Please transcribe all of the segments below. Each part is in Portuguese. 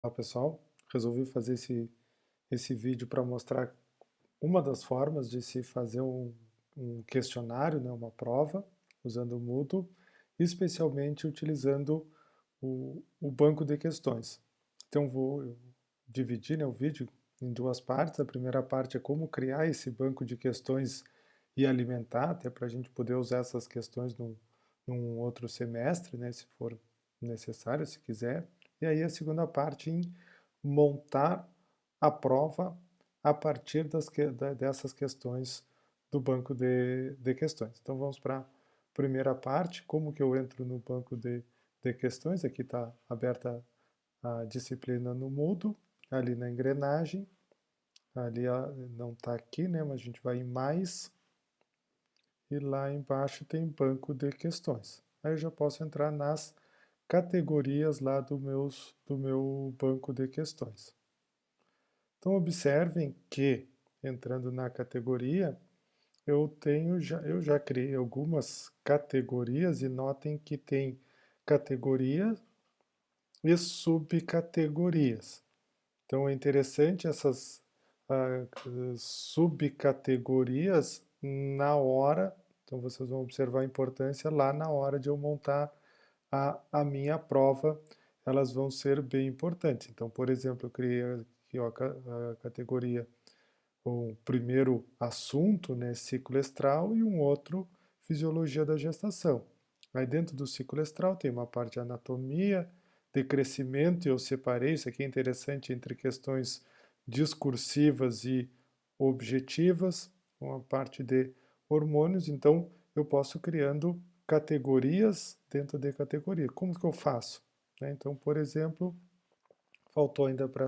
Olá pessoal, resolvi fazer esse vídeo para mostrar uma das formas de se fazer um questionário, né, uma prova, usando o Moodle, especialmente utilizando o banco de questões. Então vou dividir, né, o vídeo em duas partes. A primeira parte é como criar esse banco de questões e alimentar, até para a gente poder usar essas questões num outro semestre, né, se for necessário, se quiser. E aí a segunda parte em montar a prova a partir dessas questões do banco de questões. Então vamos para a primeira parte, como que eu entro no banco de questões. Aqui está aberta a disciplina no Moodle, ali na engrenagem, ali não está aqui, né, mas a gente vai em mais, e lá embaixo tem banco de questões. Aí eu já posso entrar nas categorias lá do meu banco de questões. Então observem que, entrando na categoria, eu já criei algumas categorias e notem que tem categorias e subcategorias. Então é interessante essas subcategorias na hora, então vocês vão observar a importância lá na hora de eu montar a minha prova, elas vão ser bem importantes. Então, por exemplo, eu criei aqui ó, a categoria, o primeiro assunto, né, ciclo estral, e um outro, fisiologia da gestação. Aí dentro do ciclo estral tem uma parte de anatomia, de crescimento, e eu separei, isso aqui é interessante, entre questões discursivas e objetivas, uma parte de hormônios. Então eu posso criando categorias dentro de categoria. Como que eu faço? Então, por exemplo, faltou ainda para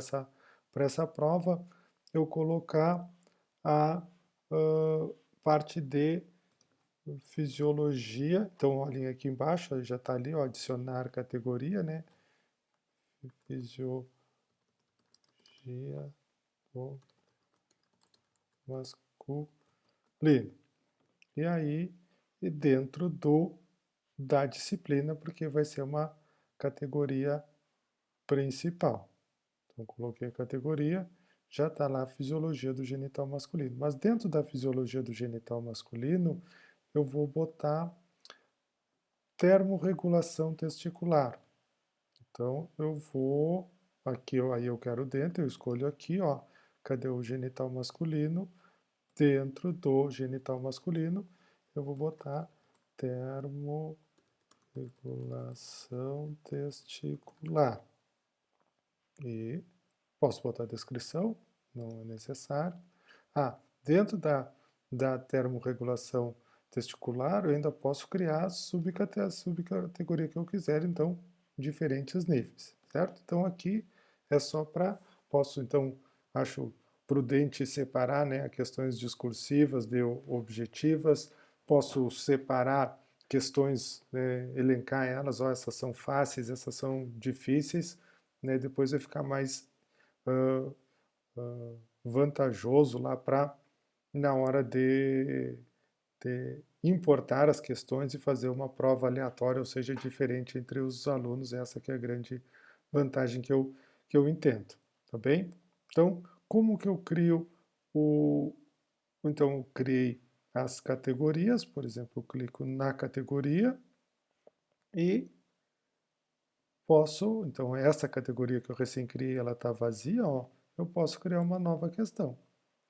essa prova eu colocar a parte de fisiologia. Então, olhem aqui embaixo, já está ali, ó, adicionar categoria, né? Fisiologia do masculino. E aí, e dentro da disciplina, porque vai ser uma categoria principal. Então, coloquei a categoria, já está lá a fisiologia do genital masculino. Mas dentro da fisiologia do genital masculino, eu vou botar termorregulação testicular. Então, eu vou, aqui, aí eu quero dentro, eu escolho aqui, ó, cadê o genital masculino? Dentro do genital masculino, eu vou botar termorregulação testicular. E posso botar a descrição, não é necessário. Dentro da termorregulação testicular, eu ainda posso criar a subcategoria que eu quiser, então, diferentes níveis, certo? Então, aqui é só para, então, acho prudente separar, né, questões discursivas de objetivas, posso separar questões, né, elencar elas, ó, essas são fáceis, essas são difíceis, né, depois vai ficar mais vantajoso lá para, na hora de importar as questões e fazer uma prova aleatória, ou seja, diferente entre os alunos. Essa que é a grande vantagem que eu entendo, tá bem? Então, como que eu crio então eu criei as categorias, por exemplo, eu clico na categoria e posso, então essa categoria que eu recém criei, ela está vazia, ó, eu posso criar uma nova questão.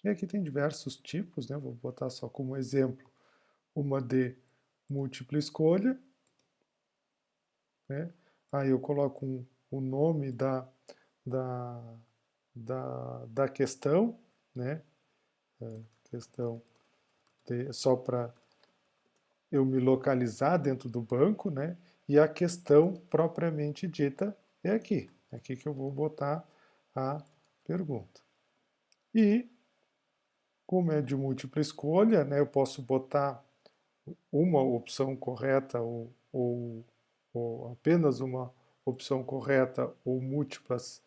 E aqui tem diversos tipos, né? Vou botar só como exemplo uma de múltipla escolha, né? Aí eu coloco o nome da, da questão, né? Questão só para eu me localizar dentro do banco, né? E a questão propriamente dita é aqui. É aqui que eu vou botar a pergunta. E, como é de múltipla escolha, né, eu posso botar uma opção correta ou apenas uma opção correta ou múltiplas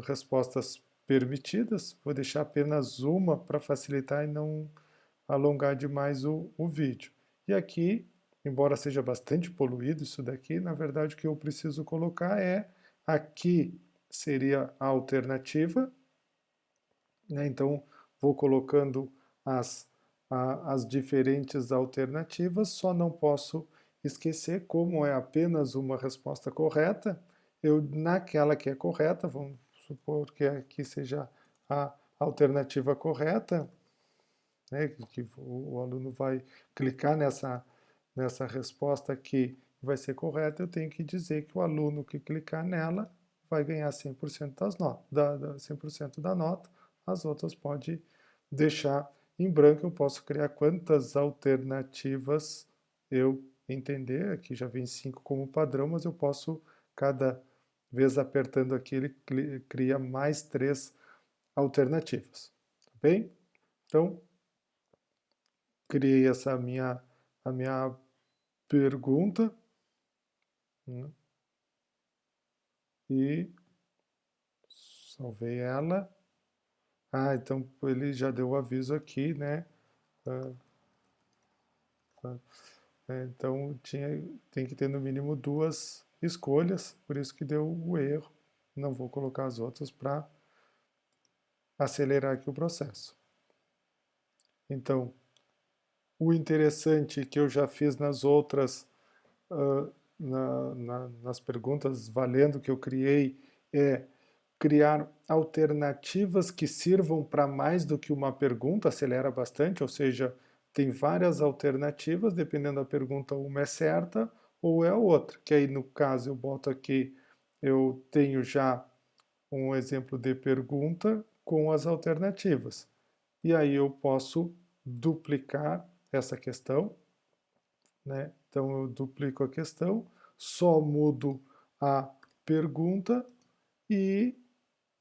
respostas permitidas. Vou deixar apenas uma para facilitar e não alongar demais o vídeo. E aqui, embora seja bastante poluído isso daqui, na verdade o que eu preciso colocar é aqui seria a alternativa, né? Então, vou colocando as diferentes alternativas, só não posso esquecer, como é apenas uma resposta correta, eu, naquela que é correta, vamos supor que aqui seja a alternativa correta, né, que o aluno vai clicar nessa resposta aqui, vai ser correta, eu tenho que dizer que o aluno que clicar nela vai ganhar 100% das notas, 100% da nota, as outras pode deixar em branco, eu posso criar quantas alternativas eu entender, aqui já vem 5 como padrão, mas eu posso, cada vez apertando aqui, ele cria mais 3 alternativas, tá bem? Então, criei a minha pergunta, né, e salvei ela. Ah, então ele já deu o aviso aqui, né? Ah, ah, então tem que ter no mínimo 2 escolhas, por isso que deu o erro. Não vou colocar as outras para acelerar aqui o processo. Então, o interessante que eu já fiz nas outras, uh, nas perguntas valendo que eu criei, é criar alternativas que sirvam para mais do que uma pergunta, acelera bastante, ou seja, tem várias alternativas, dependendo da pergunta, uma é certa ou é a outra. Que aí, no caso, eu boto aqui, eu tenho já um exemplo de pergunta com as alternativas. E aí eu posso duplicar essa questão, né? Então eu duplico a questão, só mudo a pergunta e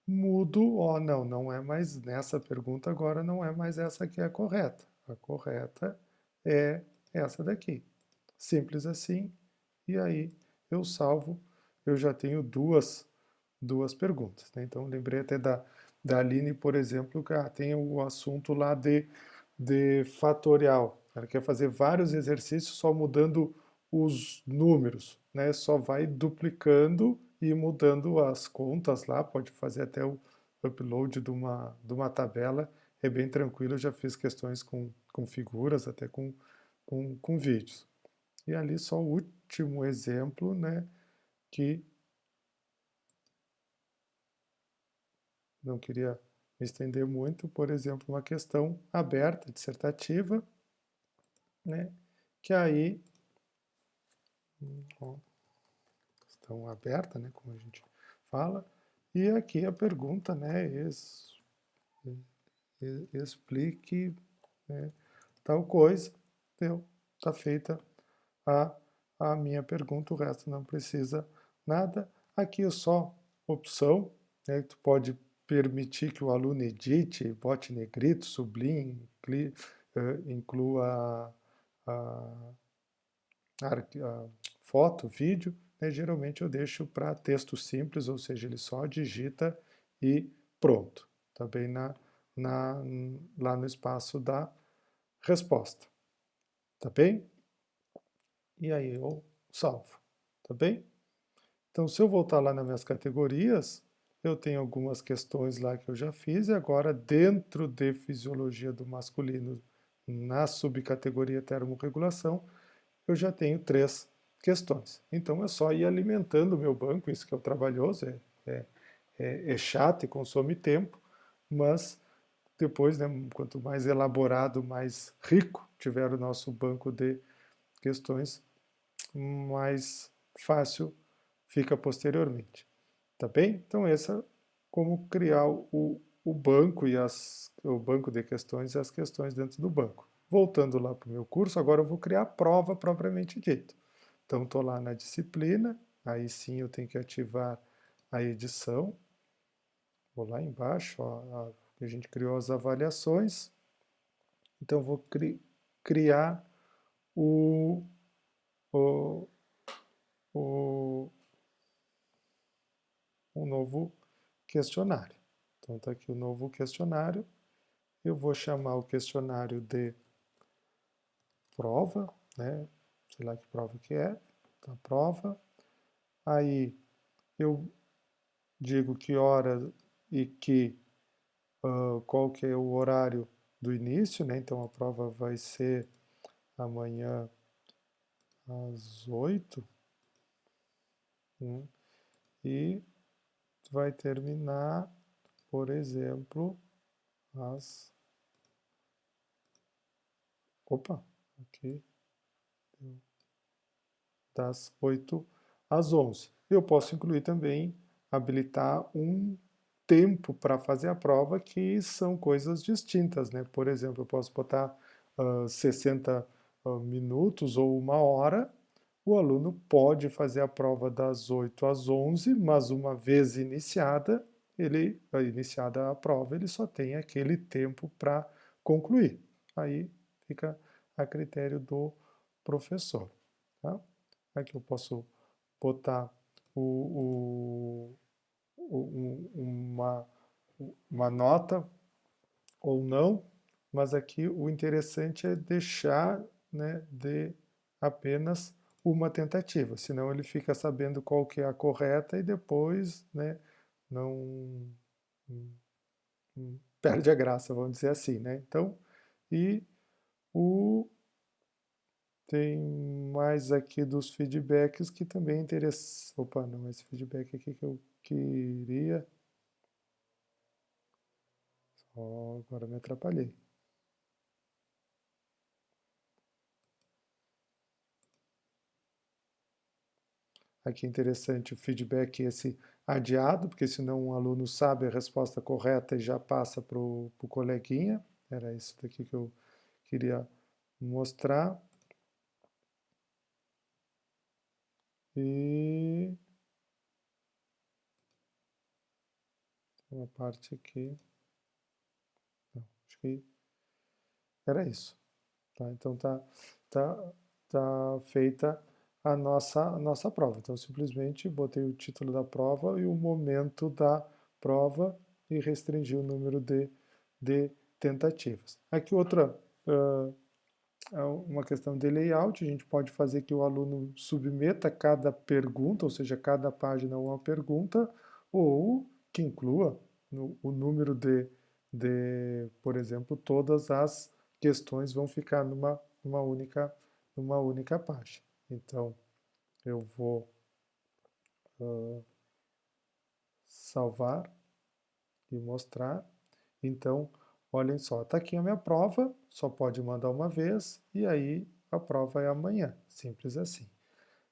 mudo, ó, não é mais nessa pergunta agora, não é mais essa que é a correta. A correta é essa daqui. Simples assim, e aí eu salvo, eu já tenho duas perguntas, né? Então lembrei até da Aline, por exemplo, que tem o assunto lá de fatorial. Ela quer fazer vários exercícios só mudando os números, né? Só vai duplicando e mudando as contas lá, pode fazer até o upload de uma tabela, é bem tranquilo, eu já fiz questões com figuras, até com vídeos. E ali só o último exemplo, né, que não queria me estender muito, por exemplo, uma questão aberta, dissertativa, né, que aí, ó, questão aberta, né, como a gente fala, e aqui a pergunta, né, explique, né, tal coisa, deu, está feita a, a minha pergunta, o resto não precisa nada. Aqui é só opção, né, tu pode permitir que o aluno edite, bote negrito, sublinhe, inclua a foto, vídeo, né, geralmente eu deixo para texto simples, ou seja, ele só digita e pronto. Também lá no espaço da resposta. Tá bem? E aí eu salvo. Tá bem? Então, se eu voltar lá nas minhas categorias, eu tenho algumas questões lá que eu já fiz, e agora, dentro de fisiologia do masculino, na subcategoria termorregulação, eu já tenho 3 questões. Então, é só ir alimentando o meu banco, isso que é o trabalhoso, é chato e consome tempo, mas depois, né, quanto mais elaborado, mais rico tiver o nosso banco de questões, mais fácil fica posteriormente. Tá bem? Então, essa é como criar o banco e o banco de questões e as questões dentro do banco. Voltando lá para o meu curso, agora eu vou criar a prova propriamente dita. Então, estou lá na disciplina, aí sim eu tenho que ativar a edição. Vou lá embaixo, ó, a gente criou as avaliações. Então, vou criar o, o, o, um novo questionário. Então está aqui o novo questionário. Eu vou chamar o questionário de prova, né? Sei lá que prova que é. Então, prova. Aí eu digo que hora e qual que é o horário do início, né? Então a prova vai ser amanhã às 8, né? E vai terminar, por exemplo, às... Opa, aqui, das 8 às 11. Eu posso incluir também, habilitar um tempo para fazer a prova, que são coisas distintas, né? Por exemplo, eu posso botar 60 minutos ou 1 hora. O aluno pode fazer a prova das 8 às 11, mas uma vez iniciada a prova, ele só tem aquele tempo para concluir. Aí fica a critério do professor. Tá? Aqui eu posso botar uma, uma nota ou não, mas aqui o interessante é deixar, né, de apenas uma tentativa, senão ele fica sabendo qual que é a correta e depois, né, não perde a graça, vamos dizer assim, né? Então, e o tem mais aqui dos feedbacks que também é interessante. Opa, não, esse feedback aqui que eu queria. Oh, agora me atrapalhei. Aqui é interessante o feedback esse adiado, porque senão um aluno sabe a resposta correta e já passa para o coleguinha. Era isso daqui que eu queria mostrar. E uma parte aqui. Não, acho que era isso. Tá? Então tá feita a nossa prova. Então, simplesmente botei o título da prova e o momento da prova e restringi o número de tentativas. Aqui outra, uma questão de layout, a gente pode fazer que o aluno submeta cada pergunta, ou seja, cada página uma pergunta, ou que inclua o número por exemplo, todas as questões vão ficar numa única página. Então, eu vou salvar e mostrar. Então, olhem só, está aqui a minha prova, só pode mandar uma vez, e aí a prova é amanhã, simples assim.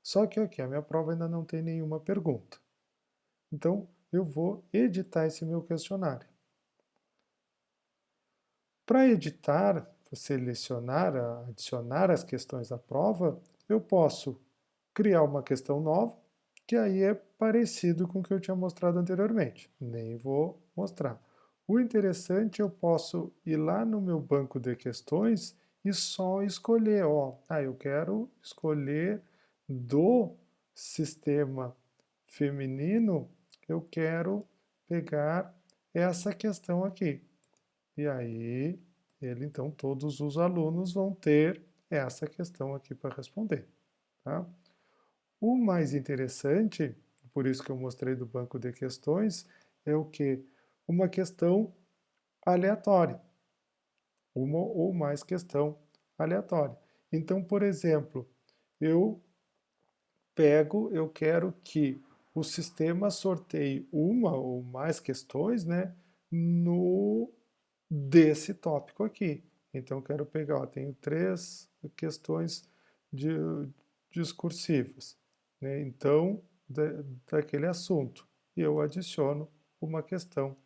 Só que aqui a minha prova ainda não tem nenhuma pergunta. Então, eu vou editar esse meu questionário. Para editar, selecionar, adicionar as questões à prova, eu posso criar uma questão nova, que aí é parecido com o que eu tinha mostrado anteriormente. Nem vou mostrar. O interessante, eu posso ir lá no meu banco de questões e só escolher, eu quero escolher do sistema feminino, eu quero pegar essa questão aqui. E aí, então, todos os alunos vão ter essa questão aqui para responder. Tá? O mais interessante, por isso que eu mostrei do banco de questões, é o que? Uma questão aleatória. Uma ou mais questão aleatória. Então, por exemplo, eu quero que o sistema sorteie uma ou mais questões, né, desse tópico aqui. Então, eu quero pegar, tenho 3 questões discursivas, né? Então, daquele assunto. E eu adiciono uma questão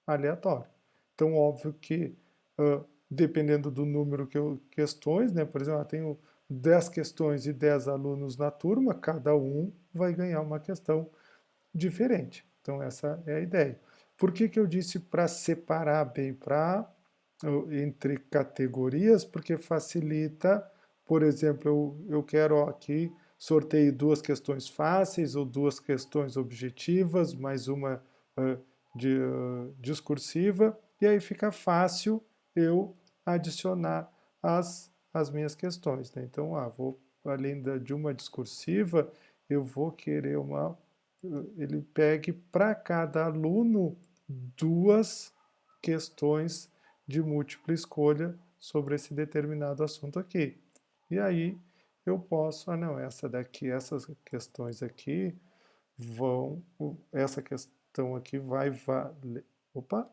aleatória. Então, óbvio que, dependendo do número questões, né? Por exemplo, eu tenho 10 questões e 10 alunos na turma, cada um vai ganhar uma questão diferente. Então, essa é a ideia. Por que eu disse para separar bem entre categorias? Porque facilita, por exemplo, eu quero aqui sorteio 2 questões fáceis ou 2 questões objetivas, mais uma discursiva, e aí fica fácil eu adicionar as minhas questões. Né? Então, além de uma discursiva, eu vou querer uma ele pegue para cada aluno 2 questões de múltipla escolha sobre esse determinado assunto aqui. E aí eu posso, não, essa daqui, essas questões aqui vão, essa questão aqui vai valer, opa,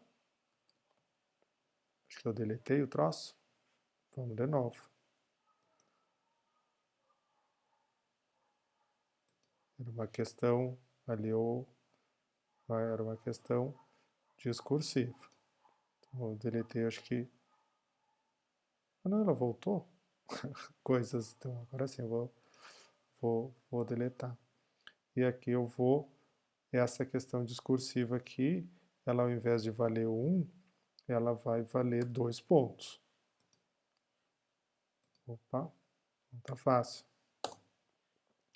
acho que eu deletei o troço, vamos de novo. Era uma questão, ali era uma questão discursiva. Então, eu deletei, acho que, ah não, ela voltou? Coisas, então agora sim, eu vou deletar. E aqui eu vou, essa questão discursiva aqui, ela ao invés de valer 1, ela vai valer 2 pontos. Opa, não tá fácil.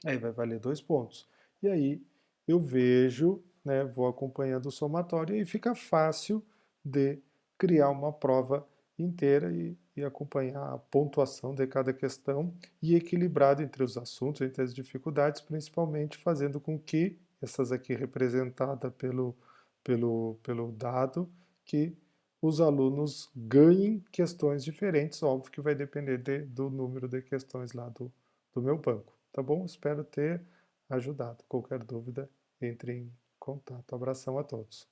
Aí vai valer 2 pontos. E aí eu vejo, né, vou acompanhando o somatório e fica fácil de criar uma prova inteira e acompanhar a pontuação de cada questão e equilibrado entre os assuntos, entre as dificuldades, principalmente fazendo com que, essas aqui representadas pelo dado, que os alunos ganhem questões diferentes, óbvio que vai depender do número de questões lá do meu banco. Tá bom? Espero ter ajudado. Qualquer dúvida, entre em contato. Abração a todos.